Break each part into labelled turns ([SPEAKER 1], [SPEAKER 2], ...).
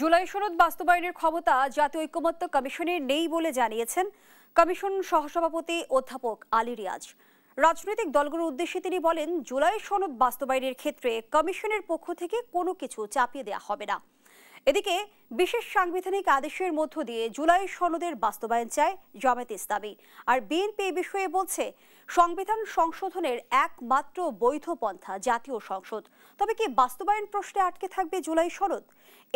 [SPEAKER 1] জুলাই সনদ বাস্তবায়নের ক্ষমতা জাতীয় ঐকমত্য কমিশনের নেই বলে জানিয়েছেন কমিশন সহসভাপতি অধ্যাপক আলী রিয়াজ। রাজনৈতিক দলগুলোর উদ্দেশ্যে তিনি বলেন, জুলাই সনদ বাস্তবায়নের ক্ষেত্রে কমিশনের পক্ষ থেকে কোনো কিছু চাপিয়ে দেওয়া হবে না। এদিকে বিশেষ সাংবিধানিক আদেশের মধ্য দিয়ে জুলাই সনদের বাস্তবায়ন চায় জামায়াতে ইসলামী, আর বিএনপি এই বিষয়ে বলছে সংবিধান সংশোধনের একমাত্র বৈধ পন্থা জাতীয় সংসদ। তবে কি বাস্তবায়ন প্রশ্নে আটকে থাকবে জুলাই সনদ?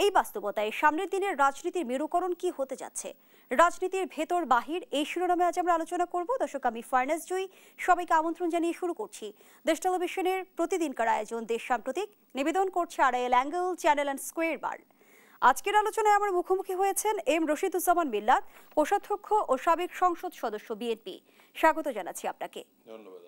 [SPEAKER 1] এই বাস্তবতায় সামনের দিনের রাজনীতির মেরুকরণ কি হতে যাচ্ছে, রাজনীতির ভেতর বাহির, এই শিরোনামে আজ আমরা আলোচনা করব। দর্শক, আমি ফারনাজ জুই, সবাইকে আমন্ত্রণ জানিয়ে শুরু করছি দেশ টেলিভিশনের প্রতিদিনকার আয়োজন দেশ সাম্প্রতিক। নিবেদন করছে Arail angle channel and square বার। আজকের আলোচনায় আমার মুখোমুখি হয়েছেন এম রশিদুজ্জামান মিল্লাত, কোষাধ্যক্ষ ও সাবেক সংসদ সদস্য বিএনপি। স্বাগত জানাচ্ছি আপনাকে।
[SPEAKER 2] ধন্যবাদ।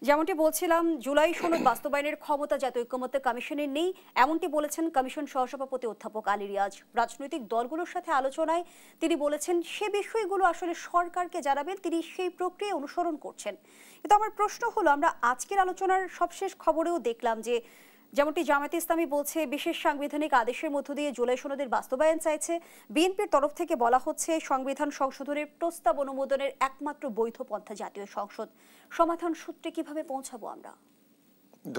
[SPEAKER 1] যেমনটি বলছিলাম, জুলাই সনদ বাস্তবায়নের ক্ষমতা জাতীয় ঐকমত্য কমিশনের নেই, এমনটি বলেছেন কমিশন সহসভাপতি অধ্যাপক আলী রিয়াজ। রাজনৈতিক দলগুলোর সাথে আলোচনায় তিনি বলেছেন সে বিষয়গুলো আসলে সরকারকে জানাবেন, তিনি সেই প্রক্রিয়া অনুসরণ করছেন। কিন্তু আমার প্রশ্ন হলো, আমরা আজকের আলোচনার সবশেষ খবরেও দেখলাম যে যেমনটি জামায়াতে ইসলামী বলছে বিশেষ সাংবিধানিক আদেশের মধ্য দিয়ে জুলাই সনদের বাস্তবায়ন চাইছে, বিএনপির তরফ থেকে বলা হচ্ছে সংবিধান সংশোধনের প্রস্তাব অনুমোদনের একমাত্র বৈধ পন্থা জাতীয় সংসদ। সমাধান সূত্রে কিভাবে পৌঁছাবো আমরা?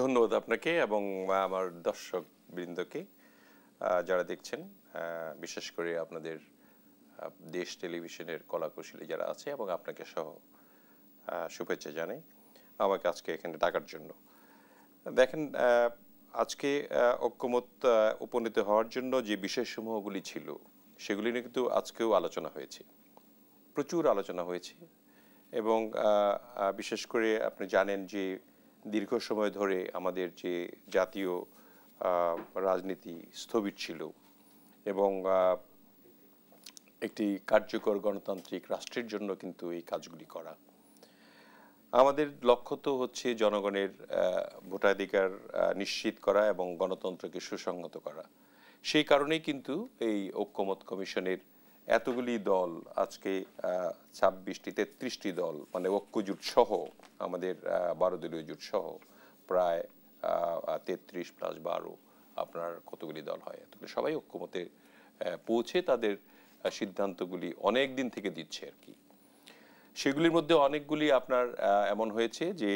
[SPEAKER 2] ধন্যবাদ আপনাকে এবং আমার দর্শক বৃন্দকে যারা দেখছেন, বিশেষ করে আপনাদের দেশ টেলিভিশনের কলাকুশলী যারা আছে এবং আপনাকে সহ শুভেচ্ছা জানাই আমাকে আজকে এখানে ডাকার জন্য। দেখেন, আজকে ঐকমত উপনীত হওয়ার জন্য যে বিষয়সমূহগুলি ছিল সেগুলি নিয়ে কিন্তু আজকেও আলোচনা হয়েছে, প্রচুর আলোচনা হয়েছে। এবং বিশেষ করে আপনি জানেন যে দীর্ঘ সময় ধরে আমাদের যে জাতীয় রাজনীতি স্থবির ছিল এবং একটি কার্যকর গণতান্ত্রিক রাষ্ট্রের জন্য কিন্তু এই কাজগুলি করা। আমাদের লক্ষ্য তো হচ্ছে জনগণের ভোটাধিকার নিশ্চিত করা এবং গণতন্ত্রকে সুসংহত করা। সেই কারণেই কিন্তু এই ঐকমত্য কমিশনের এতগুলি দল, আজকে 26টি 33টি দল, মানে ঐক্যজোট সহ আমাদের 12 দলীয় জোট সহ প্রায় 33 + 12 আপনার কতগুলি দল হয়, এতগুলি সবাই ঐক্যমতে পৌঁছে তাদের সিদ্ধান্তগুলি অনেক দিন থেকে দিচ্ছে আর কি। সেগুলির মধ্যে অনেকগুলি আপনার এমন হয়েছে যে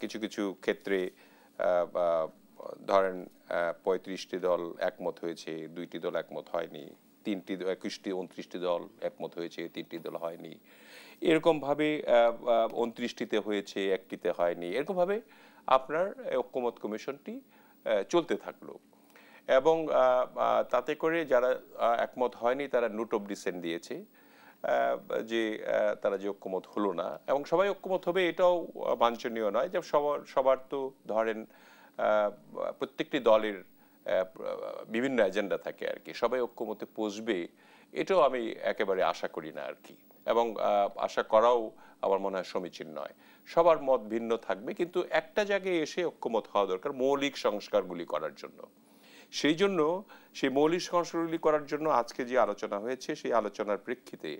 [SPEAKER 2] কিছু কিছু ক্ষেত্রে ধরেন 35টি দল একমত হয়েছে, 2টি দল একমত হয়নি, 21টি 29টি দল একমত হয়েছে, 3টি দল হয়নি, এরকমভাবে 29টিতে হয়েছে, 1টিতে হয়নি, এরকমভাবে আপনার ঐকমত্য কমিশনটি চলতে থাকলো। এবং তাতে করে যারা একমত হয়নি তারা নোট অফ ডিসেন্ট দিয়েছে যে তারা যে ঐকমত হলো না, এবং সবাই ঐকমত হবে এটাও বাঞ্ছনীয় নয়। যে সবার তো ধরেন প্রত্যেকটি দলের বিভিন্ন এজেন্ডা থাকে আর কি, সবাই ঐক্যমতে পৌঁছবে এটাও আমি একেবারে আশা করি না আর কি, এবং আশা করাও আমার মনে হয় সমীচীন নয়। সবার মত ভিন্ন থাকবে, কিন্তু একটা জায়গায় এসে ঐক্যমত হওয়া দরকার মৌলিক সংস্কারগুলি করার জন্য। সেই জন্য সেই মৌলিক সংস্কারগুলি করার জন্য আজকে যে আলোচনা হয়েছে, সেই আলোচনার প্রেক্ষিতে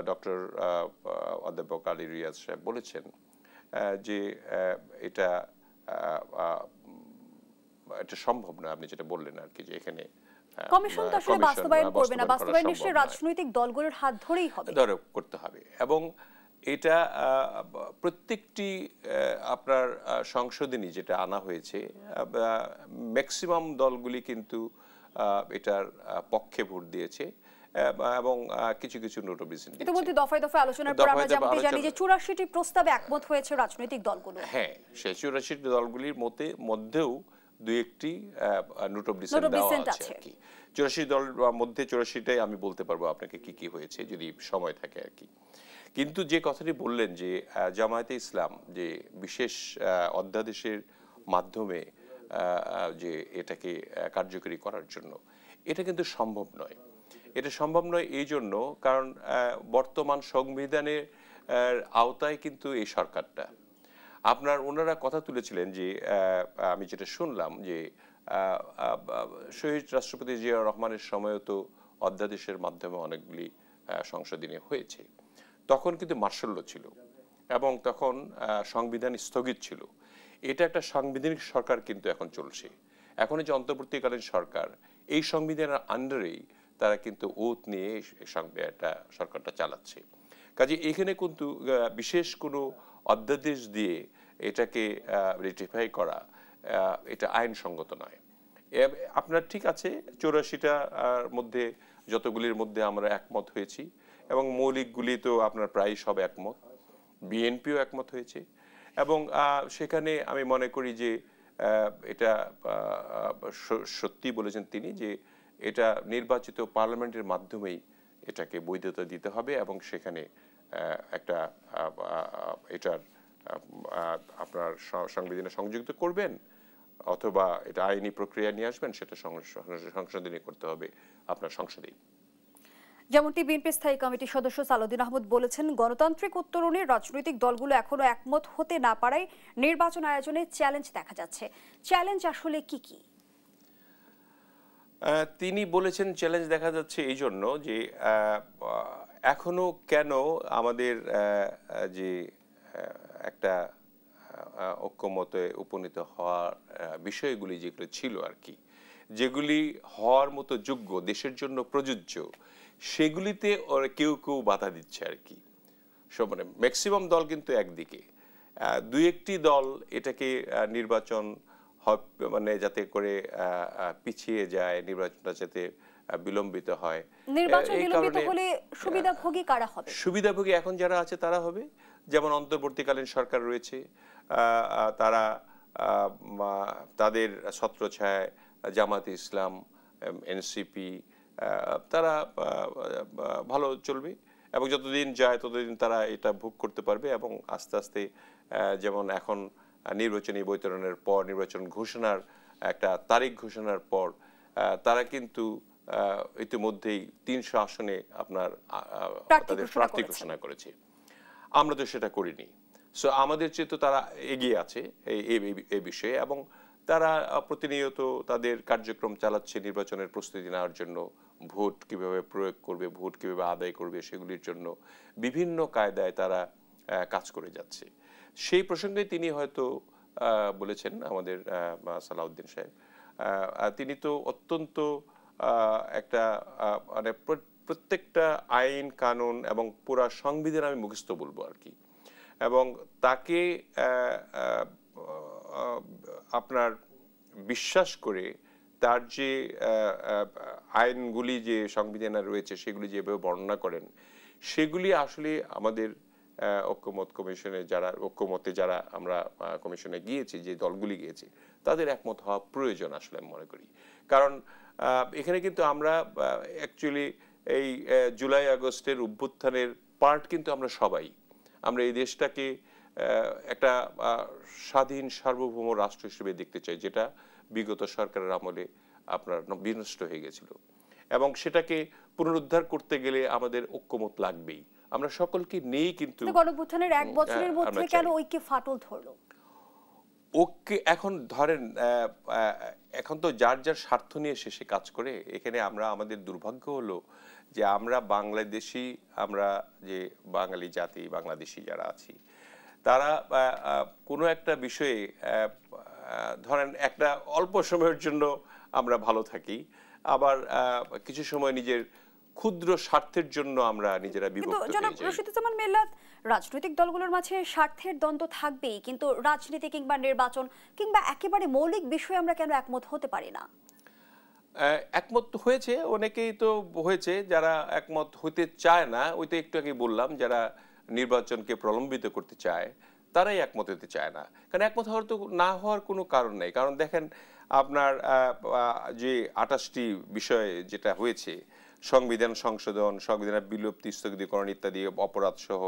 [SPEAKER 2] ডক্টর অধ্যাপক আলী রিয়াজ সাহেব বলেছেন যে এটা সম্ভব না। আপনি যেটা বললেন আর কি, যে এখানে
[SPEAKER 1] কমিশন তো আসলে বাস্তবায়ন করবে না, বাস্তবায়ন নিশ্চয়ই রাজনৈতিক দলগুলোর হাত ধরেই হবে,
[SPEAKER 2] করতে হবে। এবং এটা প্রত্যেকটি আপনার সংশোধনী যেটা আনা হয়েছে, ম্যাক্সিমাম দলগুলি কিন্তু এটার পক্ষে ভোট দিয়েছে এবং কিছু কিছু নোট অফ ডিসেন্ট।
[SPEAKER 1] ইতিমধ্যে দফায় দফায় আলোচনার পর আমরা যেমনটি জানি যে 84টি প্রস্তাবে একমত হয়েছে রাজনৈতিক দলগুলো।
[SPEAKER 2] হ্যাঁ, সেই 84টি দলগুলির মধ্যেও দুই একটি নোট অফ ডিসেন্ট দেওয়া আছে আর কি। 84 দল মধ্যে 84টাই আমি বলতে পারবো আপনাকে কি কি হয়েছে যদি সময় থাকে আর কি। কিন্তু যে কথাটি বললেন যে জামায়াতে ইসলাম যে বিশেষ অধ্যাদেশের মাধ্যমে যে এটাকে কার্যকরী করার জন্য, এটা কিন্তু সম্ভব নয়। এটা সম্ভব নয় এই জন্য কারণ বর্তমান সংবিধানের আওতায় কিন্তু এই সরকারটা, আপনার ওনারা কথা তুলেছিলেন যে আমি যেটা শুনলাম যে শহীদ রাষ্ট্রপতি জিয়াউর রহমানের সময়ও তো অধ্যাদেশের মাধ্যমে অনেকগুলি সংশোধনী হয়েছে। তখন কিন্তু মার্শাল ল ছিল এবং তখন সংবিধান স্থগিত ছিল। এটা একটা সাংবিধানিক সরকার কিন্তু এখন চলছে, এখন যে অন্তর্বর্তীকালীন সরকার, এই সংবিধানের আন্ডারেই তারা কিন্তু ওথ নিয়ে একটা সরকারটা চালাচ্ছে। কাজে এখানে কিন্তু বিশেষ কোনো অধ্যাদেশ দিয়ে এটাকে রেটিফাই করা এটা আইনসঙ্গত নয়। আপনার ঠিক আছে, 84টার মধ্যে যতগুলির মধ্যে আমরা একমত হয়েছি এবং মৌলিকগুলি তো আপনার প্রায় সব একমত, বিএনপিও একমত হয়েছে এবং সেখানে আমি মনে করি যে এটা সত্যি বলেছেন তিনি যে এটা নির্বাচিত পার্লামেন্টের মাধ্যমেই এটাকে বৈধতা দিতে হবে এবং সেখানে একটা এটার আপনার সংবিধানে সংযুক্ত করবেন অথবা এটা আইনি প্রক্রিয়া নিয়ে আসবেন, সেটা সংশোধনী করতে হবে আপনার সংসদেই।
[SPEAKER 1] যেমনটি বিএনপি স্থায়ী কমিটির সদস্য সালাউদ্দিন আহমদ বলেছেন, গণতান্ত্রিক উত্তরণের রাজনৈতিক দলগুলো এখনো একমত হতে না পারায় নির্বাচন আয়োজনে চ্যালেঞ্জ দেখা যাচ্ছে। চ্যালেঞ্জ আসলে কি কি?
[SPEAKER 2] তিনি বলেছেন চ্যালেঞ্জ দেখা যাচ্ছে এই জন্য যে এখনো কেন আমাদের যে একটা ঐক্যমতে উপনীত হওয়ার বিষয়গুলি যেগুলো ছিল আর কি, যেগুলি হওয়ার মতো যোগ্য, দেশের জন্য প্রযোজ্য, সেগুলিতে কেউ কেউ বাধা দিচ্ছে আর কি। মানে ম্যাক্সিমাম দল কিন্তু একদিকে, দুই একটি দল এটাকে নির্বাচন মানে যাতে করে পিছিয়ে যায়, নির্বাচনটা যাতে বিলম্বিত হয়।
[SPEAKER 1] নির্বাচন বিলম্বিত হলে সুবিধাভোগী কারা হবে?
[SPEAKER 2] সুবিধাভোগী এখন যারা আছে তারা হবে, যেমন অন্তর্বর্তীকালীন সরকার রয়েছে, তারা তাদের ছত্রছায়ায় জামাতে ইসলাম, এনসিপি, তারা ভালো চলবে এবং যতদিন যায় ততদিন তারা এটা ভোগ করতে পারবে এবং আস্তে আস্তে যেমন এখন নির্বাচনী বৈতরণের পর, নির্বাচন ঘোষণার একটা তারিখ ঘোষণার পর তারা কিন্তু ইতিমধ্যেই 300 আসনে আপনার তাদের প্রার্থী ঘোষণা করেছে। আমরা তো সেটা করিনি। সো আমাদের চেয়ে তো তারা এগিয়ে আছে এই বিষয়ে এবং তারা প্রতিনিয়ত তাদের কার্যক্রম চালাচ্ছে নির্বাচনের প্রস্তুতি নেওয়ার জন্য, ভোট কিভাবে প্রয়োগ করবে, ভোট কিভাবে আদায় করবে, সেগুলির জন্য বিভিন্ন কায়দায় তারা কাজ করে যাচ্ছে। সেই প্রসঙ্গে তিনি হয়তো বলেছেন আমাদের সালাউদ্দিন সাহেব, তিনি তো অত্যন্ত একটা মানে প্রত্যেকটা আইন কানুন এবং পুরা সংবিধান আমি মুখস্থ বলবো আর কি, এবং তাকে আপনার বিশ্বাস করে তার যে আইনগুলি যে সংবিধানে রয়েছে সেগুলি যেভাবে বর্ণনা করেন, সেগুলি আসলে আমাদের ঐক্যমত কমিশনে যারা আমরা কমিশনে গিয়েছি, যে দলগুলি গিয়েছি, তাদের একমত হওয়া প্রয়োজন আসলে আমি মনে করি। কারণ এখানে কিন্তু আমরা অ্যাকচুয়ালি এই জুলাই আগস্টের অভ্যুত্থানের পার্ট কিন্তু আমরা সবাই। আমরা এই দেশটাকে একটা স্বাধীন সার্বভৌম রাষ্ট্র হিসেবে দেখতে চাই, যেটা বিগত সরকারের আমলে আপনার বিনষ্ট হয়ে গেছিল, এবং সেটাকে পুনরুদ্ধার করতে গেলে আমাদের ঐক্যমত লাগবেই। আমরা সকলকে নেই, কিন্তু
[SPEAKER 1] গণঅভ্যুত্থানের 1 বছরের মধ্যে কেন ঐক্যে ফাটল ধরলো?
[SPEAKER 2] ওকে এখন ধরেন এখন তো যার যার স্বার্থ নিয়ে শেষে কাজ করে। এখানে আমাদের দুর্ভাগ্য হলো যে আমরা বাংলাদেশি, আমরা যে বাঙালি জাতি, বাংলাদেশি যারা আছি, তারা কোনো একটা বিষয়ে ধরেন একটা অল্প সময়ের জন্য আমরা ভালো থাকি, আবার কিছু সময় নিজের ক্ষুদ্র স্বার্থের জন্য আমরা নিজেরা বিভক্ত হয়ে যাই।
[SPEAKER 1] রশিদুজ্জামান মিল্লাত, রাজনৈতিক দলগুলোর মাঝে স্বার্থের দ্বন্দ্ব থাকবেই, কিন্তু রাজনীতি কিংবা নির্বাচন কিংবা একেবারে মৌলিক বিষয়ে আমরা কেন একমত হতে পারি না?
[SPEAKER 2] একমত হয়েছে, অনেকেই তো হয়েছে। যারা একমত হতে চায় না, ওই তো একটু আগে বললাম, যারা নির্বাচনকে প্রলম্বিত করতে চায় তারাই একমত হতে চায় না। কারণ একমত হওয়ার তো না হওয়ার কোনো কারণ নেই। কারণ দেখেন আপনার যে 28টি বিষয়ে যেটা হয়েছে, সংবিধান সংশোধন, সংবিধানের বিলুপ্তি, স্থগিতকরণ ইত্যাদি অপরাধ সহ,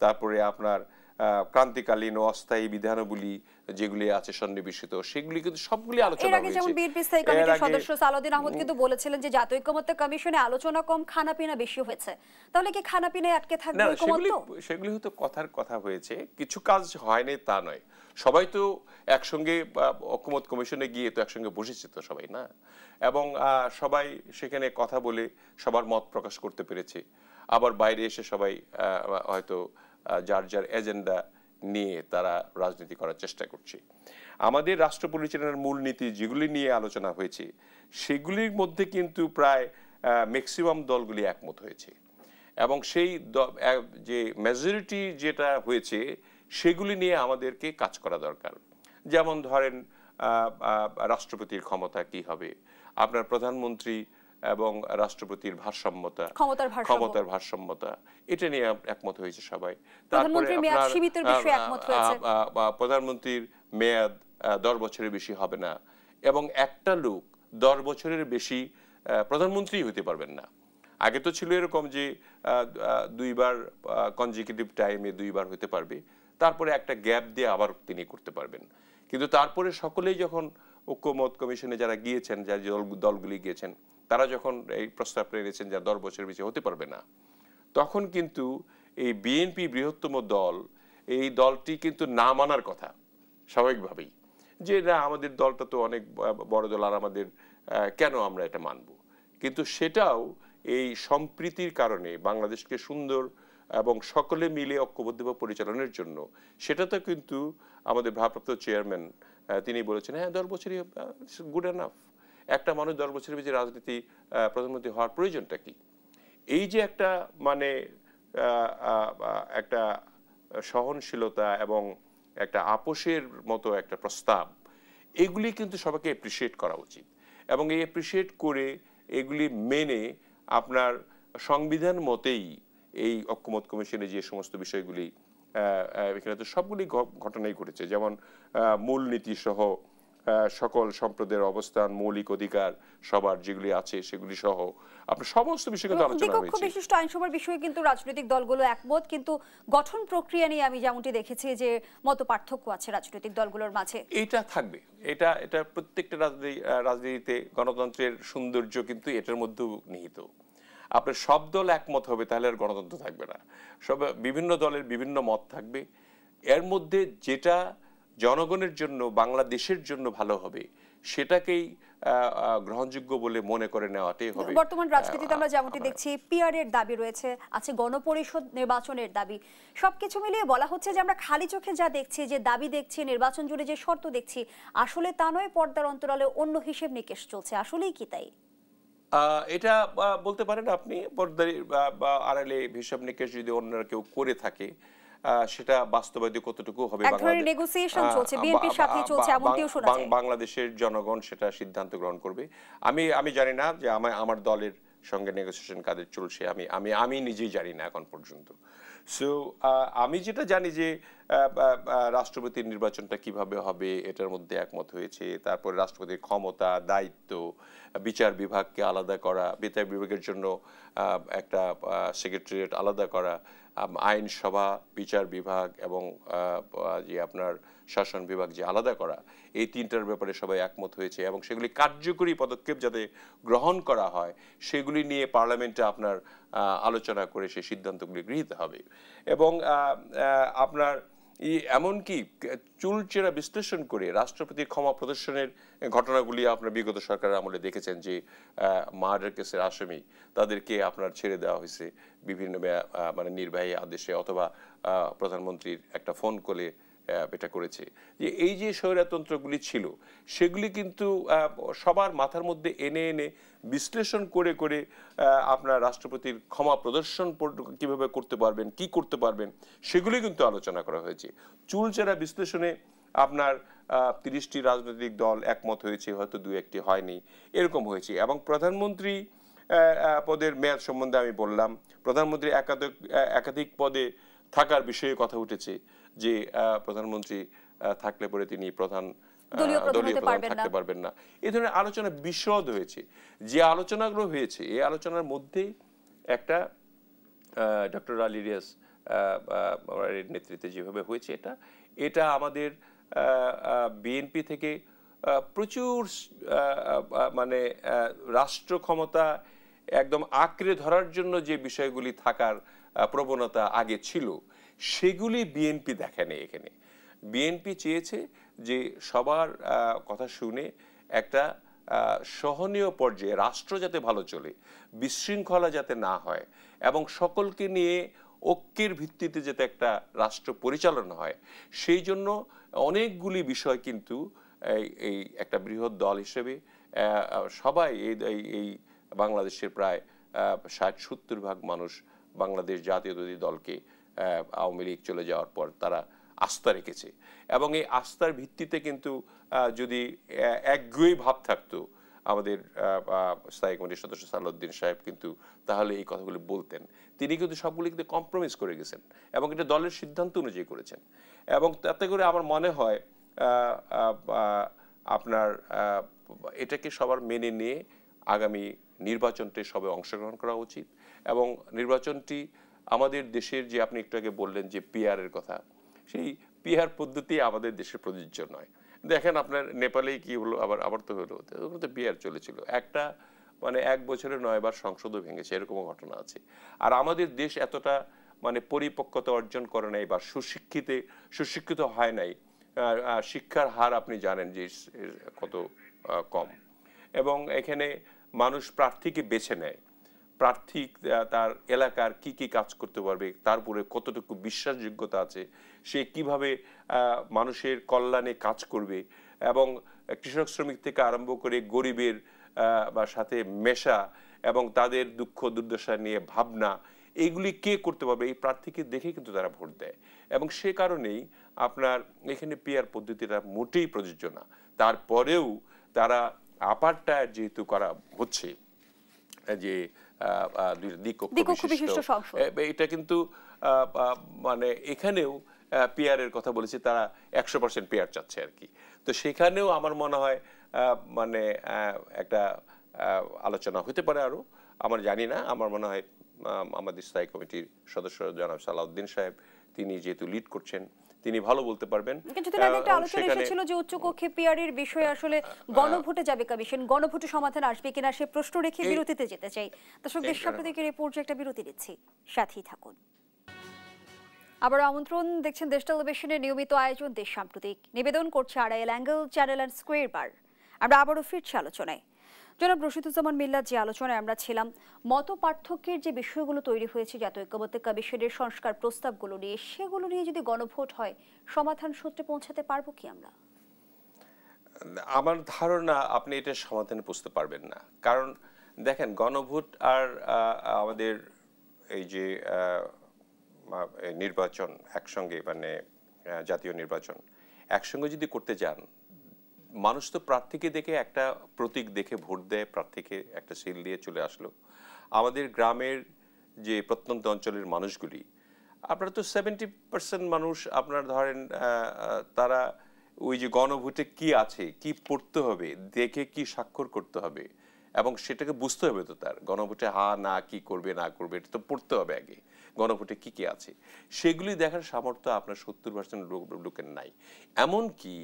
[SPEAKER 2] তারপরে আপনার ক্রান্তিকালীন ও অস্থায়ী বিধানাবলী যেগুলি আছে সন্নিবেশিত, সেগুলি কিন্তু সবগুলি আলোচনা হয়েছে।
[SPEAKER 1] এর আগে যেমন বিএনপি স্থায়ী কমিটির সদস্য সালাউদ্দিন আহমদ কিন্তু বলেছিলেন যে জাতীয় ঐক্যমত্য কমিশনে আলোচনা কম, খানাপিনা বেশি হয়েছে। তাহলে কি খানাপিনায় আটকে থাকবে ঐক্যমত্য?
[SPEAKER 2] সেগুলি হয়তো কথার কথা হয়েছে, কিছু কাজ হয়নি তা নয়। সবাই তো একসঙ্গে ঐক্যমত্য কমিশনে গিয়ে তো একসঙ্গে বসেছে তো সবাই, না? এবং সবাই সেখানে কথা বলে সবার মত প্রকাশ করতে পেরেছে। আবার বাইরে এসে সবাই হয়তো যার যার এজেন্ডা নিয়ে তারা রাজনীতি করার চেষ্টা করছে। আমাদের রাষ্ট্র পরিচালনার মূলনীতি যেগুলি নিয়ে আলোচনা হয়েছে সেগুলির মধ্যে কিন্তু প্রায় ম্যাক্সিমাম দলগুলি একমত হয়েছে, এবং সেই যে মেজরিটি যেটা হয়েছে সেগুলি নিয়ে আমাদেরকে কাজ করা দরকার। যেমন ধরেন রাষ্ট্রপতির ক্ষমতা কি হবে, আপনার প্রধানমন্ত্রী এবং রাষ্ট্রপতির ভারসাম্যতা, ক্ষমতার ভারসাম্যতা, এটা নিয়ে একমত হয়েছে সবাই। তারপরে প্রধানমন্ত্রীর মেয়াদ 10 বছরের বেশি হবে না, এবং একটা লোক 10 বছরের বেশি প্রধানমন্ত্রী হতে পারবেন না। আগে তো ছিল এরকম যে 2বার কনজিকিউটিভ টাইমে 2বার হতে পারবে, তারপরে একটা গ্যাপ দিয়ে আবার তিনি করতে পারবেন। কিন্তু তারপরে সকলেই যখন ঐক্যমত কমিশনে যারা গিয়েছেন, যারা দলগুলি গিয়েছেন, তারা যখন এই প্রস্তাবটা এনেছেন যা 10 বছরের বেশি হতে পারবে না, তখন কিন্তু এই বিএনপি বৃহত্তম দল, এই দলটি কিন্তু না মানার কথা স্বাভাবিকভাবেই, যে না আমাদের দলটা তো অনেক বড় দল, আর আমাদের কেন আমরা এটা মানব। কিন্তু সেটাও এই সম্প্রীতির কারণে বাংলাদেশকে সুন্দর এবং সকলে মিলে ঐক্যবদ্ধভাবে পরিচালনার জন্য, সেটা তো কিন্তু আমাদের ভারপ্রাপ্ত চেয়ারম্যান তিনি বলেছেন হ্যাঁ 10 বছরই গুড এনাফ। একটা মানুষ 10 বছরের বেশি রাজনীতি প্রধানমন্ত্রী হওয়ার প্রয়োজনটা কি? এই যে একটা মানে একটা সহনশীলতা এবং একটা আপোষের মতো একটা প্রস্তাব, এগুলি কিন্তু সবাইকে অ্যাপ্রিসিয়েট করা উচিত, এবং এই অ্যাপ্রিসিয়েট করে এগুলি মেনে আপনার সংবিধান মতেই এই ঐক্যমত কমিশনে যে সমস্ত বিষয়গুলি এখানে তো সবগুলি ঘটনাই ঘটেছে, যেমন মূলনীতি সহ সকল সম্প্রদায়ের অবস্থান, মৌলিক অধিকার সবার যেগুলি আছে সেগুলি সহ আপনার সমস্ত বিষয় কিন্তু আলোচনা হয়েছে।
[SPEAKER 1] বিশিষ্ট আইনসভার বিষয়ে কিন্তু রাজনৈতিক দলগুলো একমত, কিন্তু গঠন প্রক্রিয়া নিয়ে আমি যেমনটি দেখেছি যে মত পার্থক্য আছে রাজনৈতিক দলগুলোর মাঝে।
[SPEAKER 2] এটা থাকবে, এটা প্রত্যেকটা রাজনীতিতে গণতন্ত্রের সৌন্দর্য কিন্তু এটার মধ্যেও নিহিত। আপনার সব দল একমত হবে তাহলে আর গণতন্ত্র থাকবে না, সব বিভিন্ন দলের বিভিন্ন মত থাকবে, এর মধ্যে যেটা জনগণের জন্য বাংলাদেশের জন্য ভালো হবে সেটাকেই গ্রহণযোগ্য বলে মনে করে নেওয়াটাই হবে।
[SPEAKER 1] বর্তমান রাজনীতিতে আমরা যেমনটি দেখছি পিআর এর দাবি রয়েছে, আছে গণপরিষদ নির্বাচনের দাবি, সবকিছু মিলিয়ে বলা হচ্ছে যে আমরা খালি চোখে যা দেখছি, যে দাবি দেখছি, নির্বাচন জুড়ে যে শর্ত দেখছি, আসলে তা নয়, পর্দার অন্তরালে অন্য হিসেব নিকেশ চলছে। আসলেই কি তাই?
[SPEAKER 2] এটা বলতে পারেন আপনি, পর্দার বা আড়ালে হিসাব নিকেশ যদি অন্যরা কেউ করে থাকে সেটা বাস্তবায়িত কতটুকু হবে বাংলাদেশের জনগণ সেটা সিদ্ধান্ত গ্রহণ করবে। আমি জানি না যে আমার দলের সঙ্গে নেগোসিয়েশন কাদের চলছে, আমি নিজেই জানি না এখন পর্যন্ত। সো আমি যেটা জানি যে রাষ্ট্রপতির নির্বাচনটা কিভাবে হবে এটার মধ্যে একমত হয়েছে। তারপরে রাষ্ট্রপতির ক্ষমতা, দায়িত্ব, বিচার বিভাগকে আলাদা করা, বিচার বিভাগের জন্য একটা সেক্রেটারিয়েট আলাদা করা, আইনসভা, বিচার বিভাগ এবং যে আপনার শাসন বিভাগ যে আলাদা করা, এই তিনটার ব্যাপারে সবাই একমত হয়েছে, এবং সেগুলি কার্যকরী পদক্ষেপ যাতে গ্রহণ করা হয় সেগুলি নিয়ে পার্লামেন্টে আপনার আলোচনা করে সেই সিদ্ধান্তগুলি গৃহীত হবে। এবং আপনার এমনকি চুলচেরা বিশ্লেষণ করে রাষ্ট্রপতির ক্ষমা প্রদর্শনের ঘটনাগুলি আপনার বিগত সরকারের আমলে দেখেছেন যে মার্ডার কেসের আসামি তাদেরকে আপনার ছেড়ে দেওয়া হয়েছে বিভিন্ন মানে নির্বাহী আদেশে, অথবা প্রধানমন্ত্রীর একটা ফোন কলে এটা করেছে। যে এই যে স্বৈরতন্ত্রগুলি ছিল সেগুলি কিন্তু সবার মাথার মধ্যে এনে এনে বিশ্লেষণ করে করে আপনার রাষ্ট্রপতির ক্ষমা প্রদর্শন কিভাবে করতে পারবেন, কি করতে পারবেন, সেগুলি কিন্তু আলোচনা করা হয়েছে। চুলচেরা বিশ্লেষণে আপনার 30টি রাজনৈতিক দল একমত হয়েছে, হয়তো 2-1টি হয়নি, এরকম হয়েছে। এবং প্রধানমন্ত্রী পদের মেয়াদ সম্বন্ধে আমি বললাম, প্রধানমন্ত্রী একাধিক পদে থাকার বিষয়ে কথা উঠেছে, যে প্রধানমন্ত্রী থাকলে পরে তিনি দলীয় প্রধান থাকতে পারবেন না। এই ধরনের আলোচনা বিশদ হয়েছে। যে আলোচনাগুলো হয়েছে এই আলোচনার মধ্যেই একটা ডক্টর আলী রিয়াজ নেতৃত্বে যেভাবে হয়েছে এটা আমাদের বিএনপি থেকে প্রচুর মানে রাষ্ট্র ক্ষমতা একদম আঁকড়ে ধরার জন্য যে বিষয়গুলি থাকার প্রবণতা আগে ছিল সেগুলি বিএনপি দেখেনি। এখানে বিএনপি চেয়েছে যে সবার কথা শুনে একটা সহনীয় পর্যায়ে রাষ্ট্র যাতে ভালো চলে, বিশৃঙ্খলা যাতে না হয়, এবং সকলকে নিয়ে ঐক্যের ভিত্তিতে যাতে একটা রাষ্ট্র পরিচালনা হয়, সেই জন্য অনেকগুলি বিষয় কিন্তু এই একটা বৃহৎ দল হিসেবে সবাই এই বাংলাদেশের প্রায় 60-70% মানুষ বাংলাদেশ জাতীয়তাবাদী দলকে আওয়ামী লীগ চলে যাওয়ার পর তারা আস্থা রেখেছে। এবং এই আস্থার ভিত্তিতে কিন্তু যদি একগুঁয়ে ভাব থাকতো আমাদের স্থায়ী কমিটির সদস্য সালাউদ্দিন সাহেব কিন্তু তাহলে এই কথাগুলি বলতেন। তিনি কিন্তু সবগুলি কিন্তু কম্প্রোমাইজ করে গেছেন এবং এটা দলের সিদ্ধান্ত অনুযায়ী করেছেন। এবং তাতে করে আমার মনে হয় আপনার এটাকে সবার মেনে নিয়ে আগামী নির্বাচনটি সবাই অংশগ্রহণ করা উচিত। এবং নির্বাচনটি আমাদের দেশের যে আপনি একটু আগে বললেন যে পিআরের কথা, সেই পিআর পদ্ধতি আমাদের দেশে প্রযোজ্য নয়। দেখেন আপনার নেপালেই কি হলো, আবার তো হলো, ওখানে তো পিআর চলেছিল, একটা মানে 1 বছরে 9 বার সংসদও ভেঙেছে, এরকমও ঘটনা আছে। আর আমাদের দেশ এতটা মানে পরিপক্কতা অর্জন করে নাই বা সুশিক্ষিত হয় নাই। শিক্ষার হার আপনি জানেন যে কত কম। এবং এখানে মানুষ প্রার্থীকে বেছে নেয়, প্রার্থী তার এলাকার কি কি কাজ করতে পারবে, তার উপরে কতটুকু বিশ্বাসযোগ্যতা আছে, সে কিভাবে মানুষের কল্যাণে কাজ করবে, এবং কৃষক শ্রমিক থেকে আরম্ভ করে গরিবের বা সাথে মেশা এবং তাদের দুঃখ দুর্দশা নিয়ে ভাবনা, এইগুলি কে করতে পারবে, এই প্রার্থীকে দেখে কিন্তু তারা ভোট দেয়। এবং সে কারণেই আপনার এখানে পিআর পদ্ধতিটা মোটেই প্রযোজ্য না। তারপরেও তারা আপারটায়ার যেহেতু করা হচ্ছে, যে দ্বিকক্ষ বিশিষ্ট সংসদ, এটা কিন্তু মানে এখানেও পিআর এর কথা বলেছে, তারা 100% পিআর চাচ্ছে আর কি। তো সেখানেও আমার মনে হয় মানে একটা আলোচনা হতে পারে আরো, আমার জানি না। আমার মনে হয় আমাদের স্থায়ী কমিটির সদস্য জনাব সালাউদ্দিন সাহেব, তিনি যেহেতু লিড করছেন, তিনি ভালো বলতে পারবেন।
[SPEAKER 1] কিছুদিন আগে একটা আলোচনা এসেছিল যে উচ্চকক্ষে পিআর এর বিষয়ে আসলে গণভোটে যাবে কমিশন, গণভোটে সমাধান আসবে কিনা সে প্রশ্ন রেখে বিরতিতে যেতে চাই। দর্শক, দেশ সাম্প্রতিকের এই পর্যায়ে একটা বিরতি নিচ্ছি, সাথেই থাকুন। আবার আমন্ত্রণ, দেখছেন দেশ টেলিভিশনের নিয়মিত আয়োজন দেশ সাম্প্রতিক, নিবেদন করছে Arail angle channel and square বার। আমরা আবারও ফিরছি আলোচনায়। জনাব রশিদুজ্জামান মিল্লাত, যে আলোচনায় আমরা ছিলাম, মত পার্থক্যের যে বিষয়গুলো তৈরি হয়েছে জাতীয় ঐক্যমত্য কমিশনের সংস্কার প্রস্তাবগুলো নিয়ে, সেগুলো নিয়ে যদি গণভোট হয় সমাধান সূত্রে পৌঁছাতে পারবো কি আমরা?
[SPEAKER 2] আমার ধারণা আপনি এটা সমাধানে পৌঁছতে পারবেন না। কারণ দেখেন, গণভোট আর আমাদের এই যে নির্বাচন একসঙ্গে, মানে জাতীয় নির্বাচন একসঙ্গে যদি করতে যান, মানুষ তো প্রার্থীকে দেখে একটা প্রতীক দেখে ভোট দেয়, প্রার্থীকে একটা সিল দিয়ে চলে আসলো। আমাদের গ্রামের যে প্রত্যন্ত অঞ্চলের মানুষগুলি, আপনারা তো 70% মানুষ আপনার ধরেন তারা ওই যে গণভোটে কি আছে, কি পড়তে হবে, দেখে কি স্বাক্ষর করতে হবে এবং সেটাকে বুঝতে হবে। তো তার গণভোটে হা না কি করবে না করবে এটা তো পড়তে হবে আগে, গণভোটে কি কি আছে সেগুলি দেখার সামর্থ্য আপনার 70% লোকের নাই। এমনকি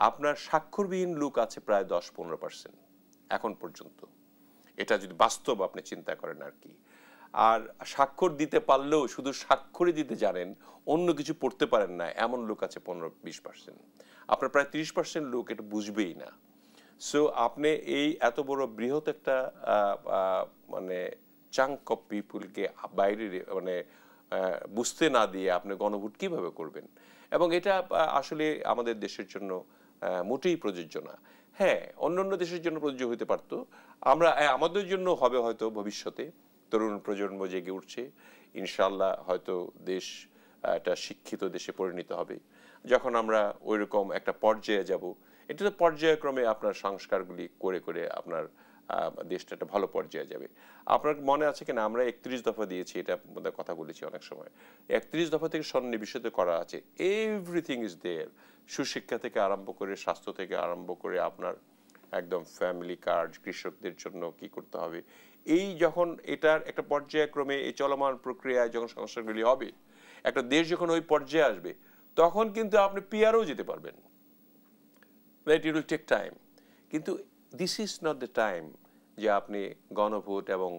[SPEAKER 2] আপনার স্বাক্ষরবিহীন লোক আছে প্রায় 10-15% এখন পর্যন্ত, এটা যদি বাস্তব আপনি চিন্তা করেন আর কি। আর স্বাক্ষর দিতে পারলেও শুধু স্বাক্ষরই দিতে জানেন, অন্য কিছু পড়তে পারেন না, এমন লোক আছে 15-20%। আপনার প্রায় 30% লোক এটা বুঝবেই না। সো আপনি এই এত বড় বৃহৎ একটা মানে চাঙ্ক অফ পিপুলকে বাইরে মানে বুঝতে না দিয়ে আপনি গণভোট কিভাবে করবেন? এবং এটা আসলে আমাদের দেশের জন্য মোটেই প্রযোজ্য না। হ্যাঁ, অন্যান্য দেশের জন্য প্রযোজ্য হতে পারত, আমরা আমাদের জন্য হবে হয়তো ভবিষ্যতে। তরুণ প্রজন্ম জেগে উঠছে, ইনশাআল্লাহ হয়তো দেশ একটা শিক্ষিত দেশে পরিণত হবে যখন আমরা ওইরকম একটা পর্যায়ে যাব। এটা তো পর্যায়ক্রমে আপনার সংস্কারগুলি করে করে আপনার দেশটা একটা ভালো পর্যায়ে যাবে। আপনার মনে আছে কিনা, আমরা 31 দফা দিয়েছি, এটা আমাদের কথা বলেছি অনেক সময়। 31 দফা থেকে সন্নিবেশিত করা আছে, এভরিথিং ইজ দেয়ার। সুশিক্ষা থেকে আরম্ভ করে, স্বাস্থ্য থেকে আরম্ভ করে, আপনার একদম ফ্যামিলি কার্ড, কৃষকদের জন্য কি করতে হবে, এই যখন এটার একটা পর্যায়ক্রমে এই চলমান প্রক্রিয়ায় যখন সংস্কারগুলি হবে, একটা দেশ যখন ওই পর্যায়ে আসবে, তখন কিন্তু আপনি পিআরও যেতে পারবেন। It will take time. কিন্তু this is not the time যে আপনি গণভোট এবং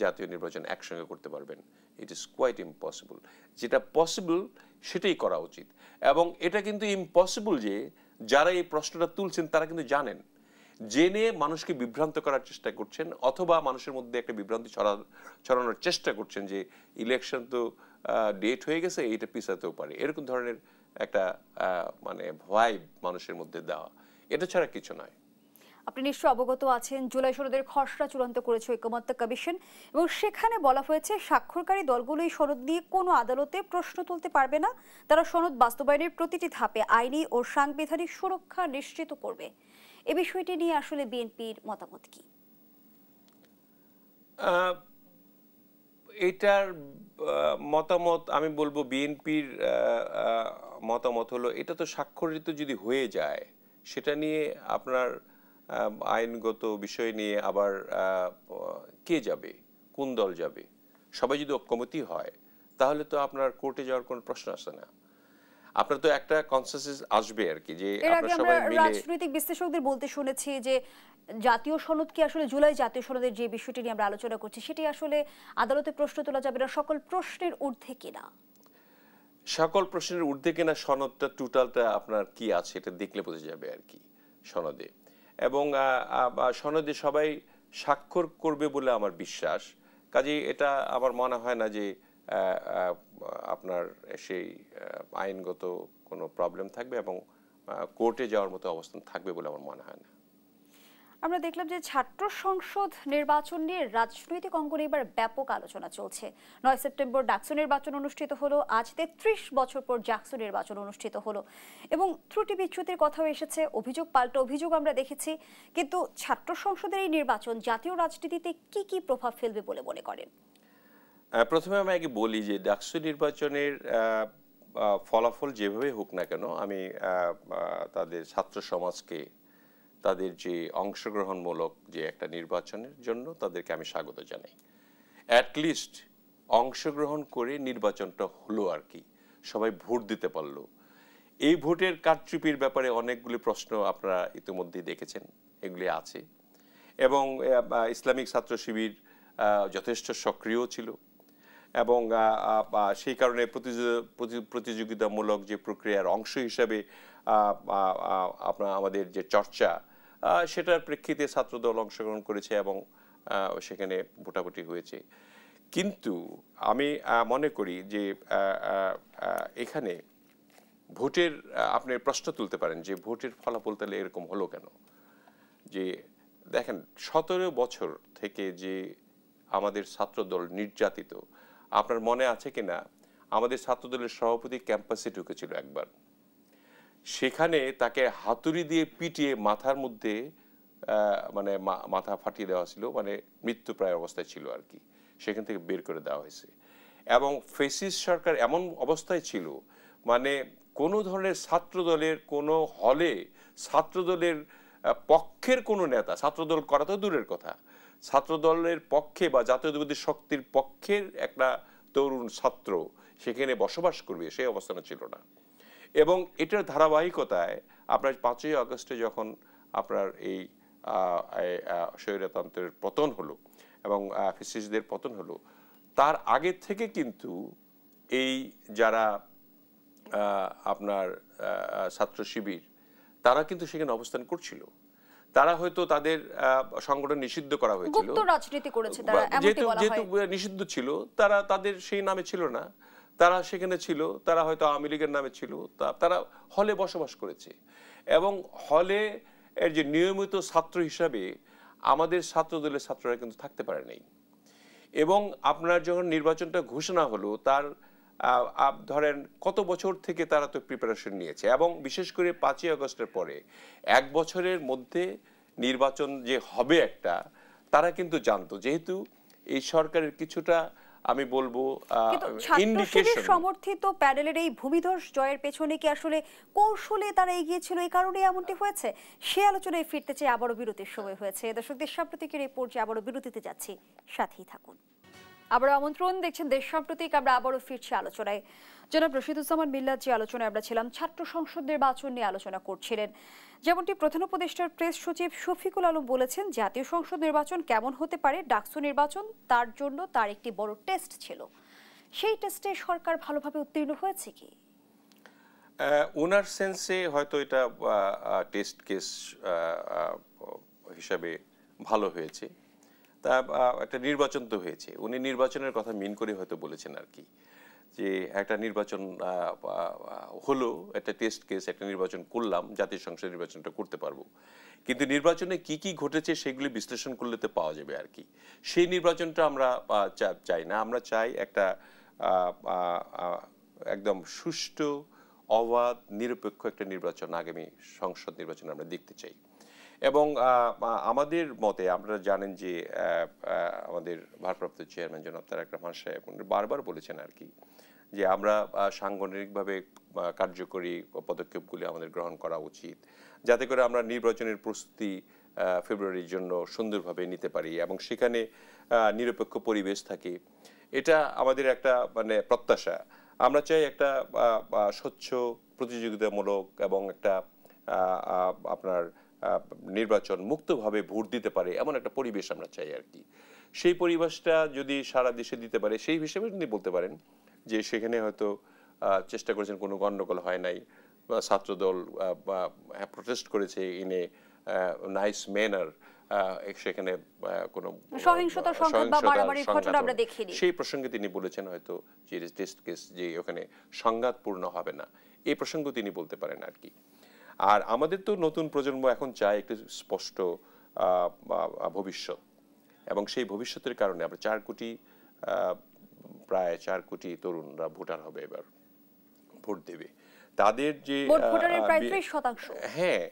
[SPEAKER 2] জাতীয় নির্বাচন একসঙ্গে করতে পারবেন। It is quite impossible. যেটা পসিবল সেটাই করা উচিত। এবং এটা কিন্তু ইম্পসিবল যে যারা এই প্রশ্নটা তুলছেন তারা কিন্তু জানেন, জেনে মানুষকে বিভ্রান্ত করার চেষ্টা করছেন, অথবা মানুষের মধ্যে একটা বিভ্রান্তি ছড়ানোর চেষ্টা করছেন যে ইলেকশন তো ডেট হয়ে গেছে, এইটা পিছাতেও পারে, এরকম ধরনের একটা মানে ভাইব মানুষের মধ্যে দেওয়া, এটা ছাড়া কিছু নয়।
[SPEAKER 1] আপনি নিশ্চয়ই অবগত আছেন, জুলাই সনদের খসড়া চূড়ান্ত করেছে ঐকমত্য কমিশন এবং সেখানে বলা হয়েছে স্বাক্ষরকারী দলগুলো এই সনদ নিয়ে কোনো আদালতে প্রশ্ন তুলতে পারবে না। তারা সনদ বাস্তবায়নের প্রতিটি ধাপে আইনি ও সাংবিধানিক সুরক্ষা নিশ্চিত করবে। এ বিষয়টি নিয়ে আসলে বিএনপির মতামত কি?
[SPEAKER 2] এটার মতামত আমি বলবো, বিএনপির মতামত হলো এটা তো স্বাক্ষরিত যদি হয়ে যায়, সেটা নিয়ে আপনার আইনগত বিষয় নিয়ে আবার কে যাবে, কোন দল যাবে? সবাই যদি ঐকমত্যই হয় তাহলে তো আপনার কোর্টে যাওয়ার কোনো প্রশ্ন আসে না। আপনার তো একটা কনসেনসাস আসবে আর কি, যে
[SPEAKER 1] এর আগে
[SPEAKER 2] আপনারা
[SPEAKER 1] আমরা
[SPEAKER 2] সবাই মিলে।
[SPEAKER 1] রাজনৈতিক বিশ্লেষকদের বলতে শুনেছি যে জাতীয় সনদ কি আসলে জুলাই জাতীয় সনদের যে বিষয়টি নিয়ে আমরা আলোচনা করছি সেটি আসলে আদালতে প্রশ্ন তোলা যাবে না, সকল প্রশ্নের ঊর্ধ্বে কিনা?
[SPEAKER 2] সকল প্রশ্নের ঊর্ধ্বে কিনা সনদটা টোটালটা আপনার কি আছে এটা দেখলে বোঝা যাবে আর কি সনদে। এবং সনদে সবাই স্বাক্ষর করবে বলে আমার বিশ্বাস। কাজেই এটা আমার মনে হয় না যে আপনার সেই আইনগত কোনো প্রবলেম থাকবে এবং কোর্টে যাওয়ার মতো অবস্থান থাকবে বলে আমার মনে হয় না।
[SPEAKER 1] আমরা দেখলাম যে ছাত্র সংসদ নির্বাচন নিয়ে রাজনৈতিক অঙ্গনে এবার ব্যাপক আলোচনা চলছে। 9 সেপ্টেম্বর ডাকসু নির্বাচন অনুষ্ঠিত হলো, আজ 33 বছর পর জাকসু নির্বাচন অনুষ্ঠিত হলো এবং ত্রুটি বিচ্যুতির কথাও এসেছে, অভিযোগ পাল্টা অভিযোগ আমরা দেখেছি। কিন্তু ছাত্র সংসদের এই নির্বাচন জাতীয় রাজনীতিতে কি কি প্রভাব ফেলবে বলে মনে করেন?
[SPEAKER 2] প্রথমে আমি আগে বলি যে ডাকসু নির্বাচনের ফলাফল যেভাবে হোক না কেন, আমি তাদের ছাত্র সমাজকে তাদের যে অংশগ্রহণমূলক যে একটা নির্বাচনের জন্য তাদেরকে আমি স্বাগত জানাই। অ্যাটলিস্ট অংশগ্রহণ করে নির্বাচনটা হলো আর কি, সবাই ভোট দিতে পারলো। এই ভোটের কারচুপির ব্যাপারে অনেকগুলি প্রশ্ন আপনারা ইতিমধ্যেই দেখেছেন, এগুলি আছে। এবং ইসলামিক ছাত্র শিবির যথেষ্ট সক্রিয় ছিল এবং সেই কারণে প্রতিযোগিতামূলক যে প্রক্রিয়ার অংশ হিসাবে আপনার আমাদের যে চর্চা, সেটার প্রেক্ষিতে ছাত্রদল অংশগ্রহণ করেছে এবং সেখানে ভোটাভুটি হয়েছে। কিন্তু আমি মনে করি যে এখানে ভোটের আপনি প্রশ্ন তুলতে পারেন যে ভোটের ফলাফল তাহলে এরকম হলো কেন। যে দেখেন 17 বছর থেকে যে আমাদের ছাত্রদল নির্যাতিত, আপনার মনে আছে কিনা আমাদের ছাত্রদলের সভাপতি ক্যাম্পাসে ঢুকেছিল একবার, সেখানে তাকে হাতুড়ি দিয়ে পিটিয়ে মাথার মধ্যে মানে মাথা ফাটিয়ে দেওয়া ছিল, মানে মৃত্যুপ্রায় অবস্থায় ছিল আর কি, সেখান থেকে বের করে দেওয়া হয়েছে। এবং ফ্যাসিস্ট সরকার এমন অবস্থায় ছিল, মানে কোনো ধরনের ছাত্রদলের কোনো হলে ছাত্রদলের পক্ষের কোনো নেতা, ছাত্রদল করা তো দূরের কথা, ছাত্রদলের পক্ষে বা জাতীয়তাবাদী শক্তির পক্ষের একটা তরুণ ছাত্র সেখানে বসবাস করবে সেই অবস্থানে ছিল না। এবং এটার ধারাবাহিকতায় আপনার 5ই আগস্টে যখন আপনার এই স্বৈরতন্ত্রের পতন হলো এবং ফ্যাসিস্টদের পতন হলো, তার আগে থেকে কিন্তু এই যারা আপনার ছাত্র শিবির, তারা কিন্তু সেখানে অবস্থান করছিল। তারা হয়তো তাদের সংগঠন নিষিদ্ধ করা হয়েছিল,
[SPEAKER 1] গুপ্ত রাজনীতি করেছে তারা, এমনটি বলা হয়।
[SPEAKER 2] যেহেতু নিষিদ্ধ ছিল, তারা তাদের সেই নামে ছিল না, তারা সেখানে ছিল, তারা হয়তো আওয়ামী লীগের নামে ছিল, তারা হলে বসবাস করেছে। এবং হলে এর যে নিয়মিত ছাত্র হিসাবে আমাদের ছাত্রদলের ছাত্ররা কিন্তু থাকতে পারে নাই। এবং আপনার যখন নির্বাচনটা ঘোষণা হলো, তার ধরেন কত বছর থেকে তারা তো প্রিপারেশন নিয়েছে, এবং বিশেষ করে 5ই আগস্টের পরে 1 বছরের মধ্যে নির্বাচন যে হবে একটা, তারা কিন্তু জানতো, যেহেতু এই সরকারের কিছুটা আমি বলবো
[SPEAKER 1] ইন্ডিকেশন সমর্থিত প্যানেলের এই ভূমিধস জয়ের পেছনে কি আসলে কৌশলে তারা এগিয়েছিল, এই কারণে এমনটি হয়েছে? সে আলোচনায় ফিরতে চাই, আবারও বিরতির সময় হয়েছে। দর্শকদের সাম্প্রতিকের এই পর্যায়ে আবারও বিরতিতে যাচ্ছি, সাথেই থাকুন। আবারও আমন্ত্রণ, দেখছেন দেশ সাম্প্রতিক। আমরা আবারও ফিরছি আলোচনায়। জনাব রশিদুজ্জামান মিল্লাত, যে আলোচনায় আমরা ছিলাম, ছাত্র সংসদ নির্বাচন নিয়ে আলোচনা করছিলেন। যেমনটি প্রধান উপদেষ্টার প্রেস সচিব শফিকুল আলম বলেছেন, জাতীয় সংসদ নির্বাচন কেমন হতে পারে, ডাকসু নির্বাচন তার জন্য তার একটি বড় টেস্ট ছিল। সেই টেস্টে সরকার ভালোভাবে উত্তীর্ণ হয়েছে কি?
[SPEAKER 2] ওনার সেন্সে হয়তো এটা টেস্ট কেস হিসাবে ভালো হয়েছে। তা একটা নির্বাচন তো হয়েছে, উনি নির্বাচনের কথা মিন করে হয়তো বলেছেন আর কি। যে একটা নির্বাচন হলো, একটা টেস্ট কেস, একটা নির্বাচন করলাম, জাতীয় সংসদ নির্বাচনটা করতে পারবো, কিন্তু নির্বাচনে কি কি ঘটেছে সেগুলি বিশ্লেষণ করলে তো পাওয়া যাবে আর কি। সেই নির্বাচনটা আমরা চাই না। আমরা চাই একটা একদম সুষ্ঠু, অবাধ, নিরপেক্ষ একটা নির্বাচন, আগামী সংসদ নির্বাচন আমরা দেখতে চাই। এবং আমাদের মতে, আপনারা জানেন যে আমাদের ভারপ্রাপ্ত চেয়ারম্যান জনাব তারেক রহমান সাহেব বারবার বলেছেন আর কি, যে আমরা সাংগঠনিকভাবে কার্যকরী পদক্ষেপগুলি আমাদের গ্রহণ করা উচিত, যাতে করে আমরা নির্বাচনের প্রস্তুতি ফেব্রুয়ারির জন্য সুন্দরভাবে নিতে পারি এবং সেখানে নিরপেক্ষ পরিবেশ থাকে। এটা আমাদের একটা মানে প্রত্যাশা। আমরা চাই একটা স্বচ্ছ, প্রতিযোগিতামূলক এবং একটা আপনার নির্বাচন মুক্তভাবে ভোট দিতে পারে এমন একটা পরিবেশ আমরা চাই আর কি। সেই পরিবেশটা যদি সারা দেশে দিতে পারে, সেই হিসেবে যদি বলতে পারেন যে সেখানে হয়তো চেষ্টা করেছেন, কোনো গণ্ডগোল হয় নাই, ছাত্রদল প্রোটেস্ট করেছে ইন এ নাইস ম্যানার, সেখানে কোনো
[SPEAKER 1] সহিংসতা সংঘাত বা মারামারির ঘটনা আমরা দেখিনি।
[SPEAKER 2] সেই প্রসঙ্গে তিনি বলেছেন হয়তো যে টেস্ট কেস যে ওখানে সংঘাতপূর্ণ হবে না, এই প্রসঙ্গ তিনি বলতে পারেন আর কি। আর আমাদের তো নতুন প্রজন্ম এখন চায় একটু স্পষ্ট ভবিষ্যৎ, এবং সেই ভবিষ্যতের কারণে আমরা প্রায় 4 কোটি তরুণরা ভোটার হবে, এবার ভোট দেবে। তাদের যে
[SPEAKER 1] প্রায় 30%।
[SPEAKER 2] হ্যাঁ,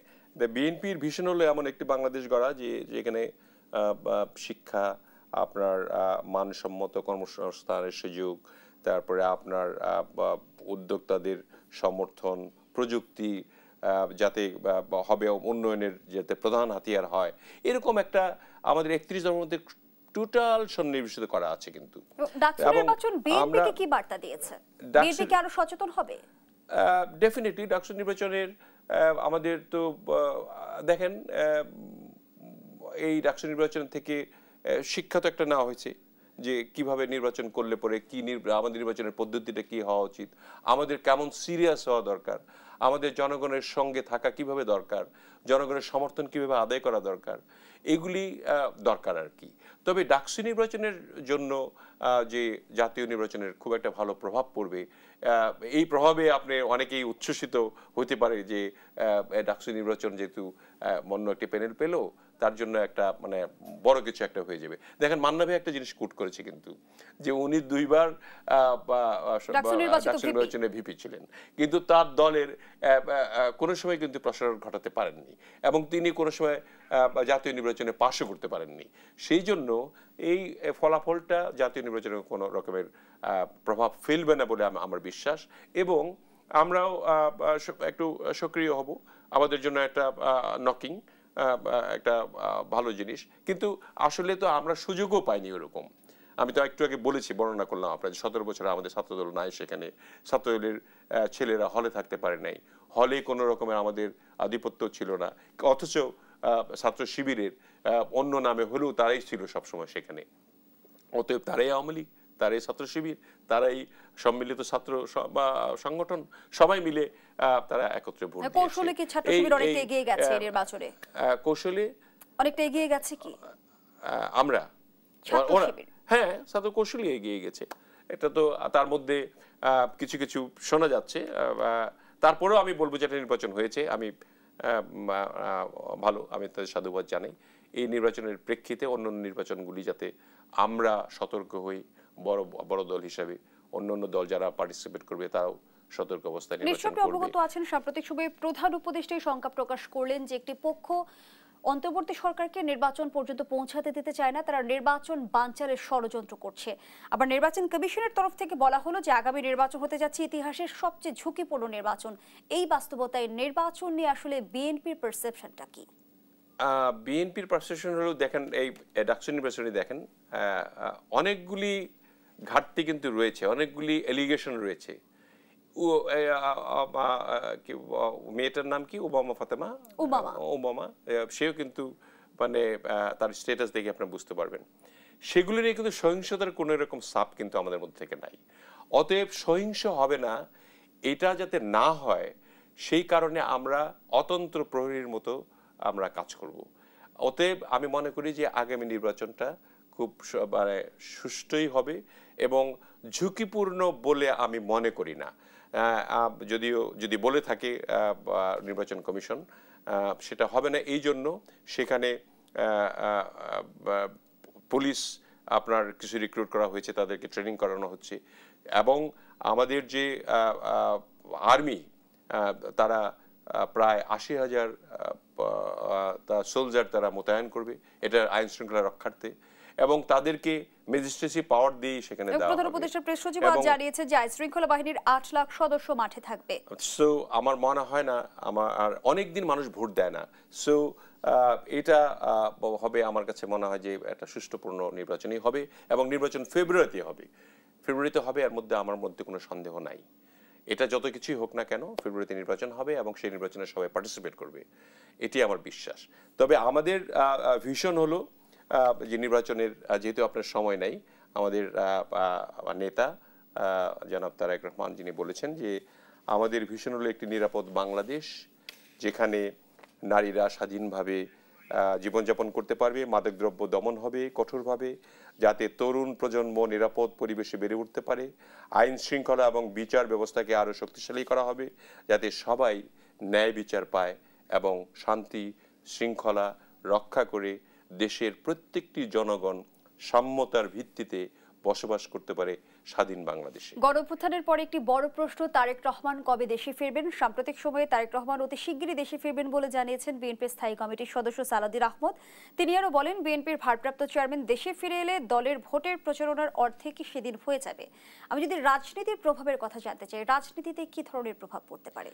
[SPEAKER 2] বিএনপির ভিশন হলো এমন একটি বাংলাদেশ গড়া যেখানে শিক্ষা, আপনার মানসম্মত কর্মসংস্থানের সুযোগ, তারপরে আপনার উদ্যোক্তাদের সমর্থন, প্রযুক্তি যাতে হবে উন্নয়নের যাতে প্রধান হাতিয়ার হয়, এরকম একটা আমাদের 31 দলের মধ্যে টোটাল সন্নিবেশিত করা আছে। কিন্তু
[SPEAKER 1] নির্বাচন বিএনপিকে কি বার্তা দিয়েছে? বিএনপি কি আরো সচেতন হবে?
[SPEAKER 2] ডেফিনেটলি ডাকসু নির্বাচনের আমাদের তো দেখেন, এই ডাকসু নির্বাচন থেকে শিক্ষা তো একটা নেওয়া হয়েছে যে কিভাবে নির্বাচন করলে পরে কি আমাদের নির্বাচনের পদ্ধতিটা কি হওয়া উচিত, আমাদের কেমন সিরিয়াস হওয়া দরকার, আমাদের জনগণের সঙ্গে থাকা কিভাবে দরকার, জনগণের সমর্থন কিভাবে আদায় করা দরকার, এগুলি দরকার আর কি। তবে ডাকসু নির্বাচনের জন্য যে জাতীয় নির্বাচনের খুব একটা ভালো প্রভাব পড়বে, এই প্রভাবে আপনি অনেকেই উচ্ছ্বসিত হতে পারে যে ডাকসু নির্বাচন যেহেতু অন্য একটি প্যানেল পেলো, তার জন্য একটা মানে বড় কিছু একটা হয়ে যাবে। দেখেন, মান্না ভাই একটা জিনিস কোট করেছে কিন্তু, যে উনি 2 বার ডাকসু নির্বাচনে ভিপি ছিলেন, কিন্তু তার দলের কোনো সময় কিন্তু প্রসার ঘটাতে পারেননি এবং তিনি কোনো সময় জাতীয় নির্বাচনে পাশও করতে পারেননি। সেই জন্য এই ফলাফলটা জাতীয় নির্বাচনে কোনো রকমের প্রভাব ফেলবে না বলে আমার বিশ্বাস, এবং আমরাও একটু সক্রিয় হব। আমাদের জন্য একটা নকিং, একটা ভালো জিনিস, কিন্তু আসলে তো আমরা সুযোগও পাইনি ওরকম। আমি তো একটু আগে বলেছি, বর্ণনা করলাম আপনার, 17 বছর আমাদের ছাত্রদল নাই, সেখানে ছাত্রদলের ছেলেরা হলে থাকতে পারে নাই, হলে কোনো রকমের আমাদের আধিপত্য ছিল না, অথচ ছাত্র শিবিরের অন্য নামে হলেও তারাই ছিল সবসময় সেখানে। অতএব তারাই আওয়ামী লীগ, তারাই ছাত্র শিবির, তারাই সম্মিলিত ছাত্র সংগঠন, সবাই মিলে তারা একত্রে ভোট দিয়েছে।
[SPEAKER 1] কৌশলে কি ছাত্র শিবির অনেকটা এগিয়ে গেছে এই নির্বাচনে?
[SPEAKER 2] কৌশলে
[SPEAKER 1] অনেকটা এগিয়ে গেছে কি
[SPEAKER 2] আমরা? হ্যাঁ, ছাত্র কৌশলে এগিয়ে গেছে, এটা তো তার মধ্যে কিছু কিছু শোনা যাচ্ছে। তারপরেও আমি বলবো যে একটা নির্বাচন হয়েছে, আমি ভালো, আমি তাদের সাধুবাদ জানাই। এই নির্বাচনের প্রেক্ষিতে অন্য নির্বাচনগুলি যাতে আমরা সতর্ক হই, বড় বড় দল হিসাবে অন্য দল যারা পার্টিসিপেট করবে তারাও সতর্ক অবস্থায় নির্বাচন করবে।
[SPEAKER 1] অবগত আছেন, সাম্প্রতিক সময়ে প্রধান উপদেষ্টা শঙ্কা প্রকাশ করলেন যে একটি পক্ষ অন্তর্বর্তী সরকারকে নির্বাচন পর্যন্ত পৌঁছাতে দিতে চায় না, তারা নির্বাচন বানচালের ষড়যন্ত্র করছে। আবার নির্বাচন কমিশনের তরফ থেকে বলা হলো যে আগামী নির্বাচন হতে যাচ্ছে ইতিহাসের সবচেয়ে ঝুঁকিপূর্ণ নির্বাচন। এই বাস্তবতায় নির্বাচন নিয়ে আসলে বিএনপির পারসেপশনটা কি?
[SPEAKER 2] বিএনপির পারসেপশন হলো, দেখেন এই ডাকসু নির্বাচনে দেখেন অনেকগুলি ঘাটতি কিন্তু রয়েছে, অনেকগুলি এলিগেশন রয়েছে। মেয়েটার নাম কি, ওবামা, সেও কিন্তু মানে তার স্ট্যাটাস দেখে আপনারা বুঝতে পারবেন, সেগুলো নিয়ে কিন্তু সহিংসতার কোনো রকম ছাপ কিন্তু আমাদের মধ্যে থেকে নাই। অতএব সহিংস হবে না, এটা যাতে না হয় সেই কারণে আমরা অতন্ত্র প্রহরীর মতো আমরা কাজ করব। অতএব আমি মনে করি যে আগামী নির্বাচনটা খুব মানে সুষ্ঠুই হবে এবং ঝুঁকিপূর্ণ বলে আমি মনে করি না। যদিও যদি বলে থাকে নির্বাচন কমিশন, সেটা হবে না। এই জন্য সেখানে পুলিশ আপনার কিছু রিক্রুট করা হয়েছে, তাদেরকে ট্রেনিং করানো হচ্ছে এবং আমাদের যে আর্মি, তারা প্রায় ৮০,০০০ সোলজার তারা মোতায়েন করবে এটা আইন শৃঙ্খলা রক্ষার্থে এবং তাদেরকে ম্যাজিস্ট্রেসি পাওয়ার দিয়ে সেখানে দেওয়া হবে।
[SPEAKER 1] প্রধান উপদেষ্টা প্রেস সচিব আজ জানিয়েছে যে আইন শৃঙ্খলা বাহিনীর ৮ লাখ সদস্য মাঠে থাকবে।
[SPEAKER 2] সো আমার মনে হয় না, আমার আর অনেকদিন মানুষ ভোট দেয় না, সো এটা হবে আমার কাছে মনে হয় যে একটা সুষ্ঠুপূর্ণ নির্বাচনই হবে এবং নির্বাচন ফেব্রুয়ারিতে হবে, এর মধ্যে আমার মধ্যে কোনো সন্দেহ নাই। এটা যত কিছুই হোক না কেন ফেব্রুয়ারিতে নির্বাচন হবে এবং সেই নির্বাচনে সবাই পার্টিসিপেট করবে, এটি আমার বিশ্বাস। তবে আমাদের ভিশন হলো যে নির্বাচনের, যেহেতু আপনার সময় নাই, আমাদের নেতা জনাব তারেক রহমান যিনি বলেছেন যে আমাদের ভিশন হলো একটি নিরাপদ বাংলাদেশ যেখানে নারীরা স্বাধীনভাবে জীবনযাপন করতে পারবে, মাদকদ্রব্য দমন হবে কঠোরভাবে, যাতে তরুণ প্রজন্ম নিরাপদ পরিবেশে বেড়ে উঠতে পারে, আইন শৃঙ্খলা এবং বিচার ব্যবস্থাকে আরও শক্তিশালী করা হবে যাতে সবাই ন্যায় বিচার পায় এবং শান্তি শৃঙ্খলা রক্ষা করে দেশের প্রত্যেকটি জনগণ সাম্যতার ভিত্তিতে বসবাস করতে পারে স্বাধীন বাংলাদেশে।
[SPEAKER 1] গণঅভ্যুত্থানের পরে একটি বড় প্রশ্ন, তারেক রহমান কবে দেশে ফিরবেন? সাম্প্রতিক সময়ে তারেক রহমান অতি শিগগিরই দেশে ফিরবেন বলে জানিয়েছেন বিএনপির স্থায়ী কমিটির সদস্য সালাউদ্দিন আহমদ। তিনি আরও বলেন, বিএনপির ভারপ্রাপ্ত চেয়ারম্যান দেশে ফিরে এলে দলের ভোটের প্রচারণার অর্ধেকই সেদিন হয়ে যাবে। আমি যদি রাজনীতির প্রভাবের কথা জানতে চাই, রাজনীতিতে কি ধরনের প্রভাব পড়তে পারে?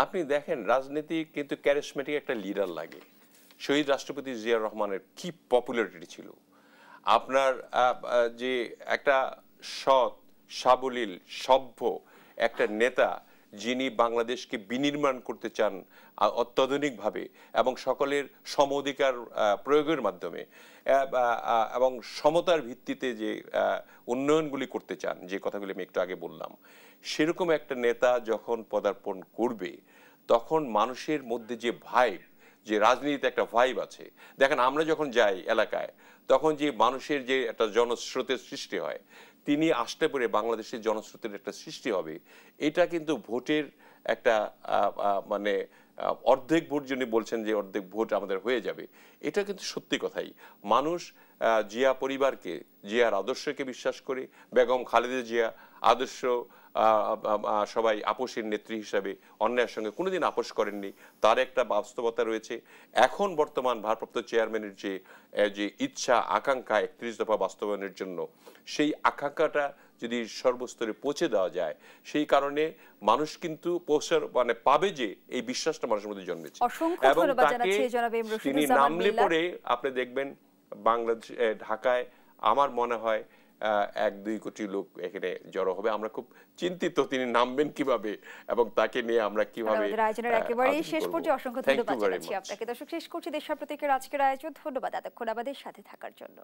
[SPEAKER 2] আপনি দেখেন, রাজনীতি কিন্তু ক্যারিসমেটিক একটা লিডার লাগে। শহীদ রাষ্ট্রপতি জিয়াউর রহমানের কি পপুলারিটি ছিল, আপনার যে একটা সৎ সাবলীল সভ্য একটা নেতা যিনি বাংলাদেশকে বিনির্মাণ করতে চান অত্যাধুনিকভাবে এবং সকলের সম অধিকার প্রয়োগের মাধ্যমে এবং সমতার ভিত্তিতে যে উন্নয়নগুলি করতে চান, যে কথাগুলি আমি একটু আগে বললাম, সেরকম একটা নেতা যখন পদার্পণ করবে তখন মানুষের মধ্যে যে ভাইব, যে রাজনীতিতে একটা ভাইব আছে, দেখেন আমরা যখন যাই এলাকায় তখন যে মানুষের যে একটা জনস্রোতের সৃষ্টি হয়, তিনি আসতে পারে বাংলাদেশের জনস্রোতের একটা সৃষ্টি হবে। এটা কিন্তু ভোটের একটা মানে অর্ধেক ভোট, যিনি বলছেন যে অর্ধেক ভোট আমাদের হয়ে যাবে, এটা কিন্তু সত্যি কথাই। মানুষ জিয়া পরিবারকে, জিয়ার আদর্শকে বিশ্বাস করে, বেগম খালেদা জিয়া আদর্শ সবাই আপোষের নেত্রী হিসাবে অন্যায়ের সঙ্গে কোনোদিন আপোষ করেননি, তার একটা বাস্তবতা রয়েছে। এখন বর্তমান ভারপ্রাপ্ত চেয়ারম্যানের যে ইচ্ছা আকাঙ্ক্ষা 31 দফা বাস্তবায়নের জন্য, সেই আকাঙ্ক্ষাটা যদি সর্বস্তরে পৌঁছে দেওয়া যায়, সেই কারণে মানুষ কিন্তু মানে পাবে যে এই বিশ্বাসটা মানুষের মধ্যে জন্মেছে এবং তাকে তিনি নামলে পরে আপনি দেখবেন বাংলাদেশ ঢাকায় আমার মনে হয় 1-2 কোটি লোক এখানে জড়ো হবে। আমরা খুব চিন্তিত তিনি নামবেন কিভাবে এবং তাকে নিয়ে আমরা কিভাবে।
[SPEAKER 1] আয়োজনের একেবারেই শেষ পর্যায়ে অসংখ্য ধন্যবাদ জানাচ্ছি আপনাকে। দর্শক, শেষ করছি দেশার প্রতীকের আজকের আয়োজন। ধন্যবাদ এতক্ষণ আমাদের সাথে থাকার জন্য।